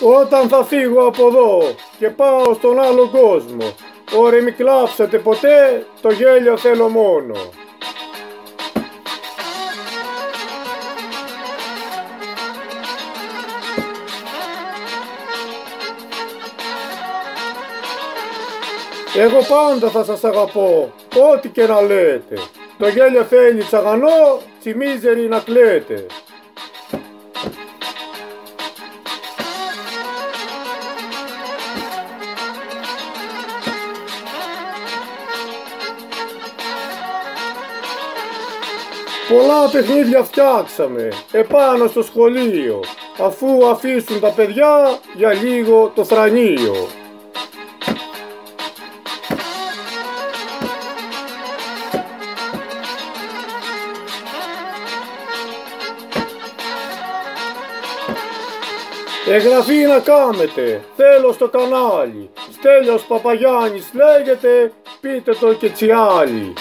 Όταν θα φύγω από εδώ και πάω στον άλλο κόσμο, ωρε μη κλάψετε ποτέ, το γέλιο θέλω μόνο. Εγώ πάντα θα σας αγαπώ, ό,τι και να λέτε. Το γέλιο θέλει τσαγανό, τσιμίζερι να κλαίτε. Πολλά παιχνίδια φτιάξαμε, επάνω στο σχολείο, αφού αφήσουν τα παιδιά για λίγο το θρανείο. Εγγραφή να κάμετε, θέλω στο κανάλι, Στέλιος Παπαγιάννης λέγεται, πείτε το και τσι άλλοι.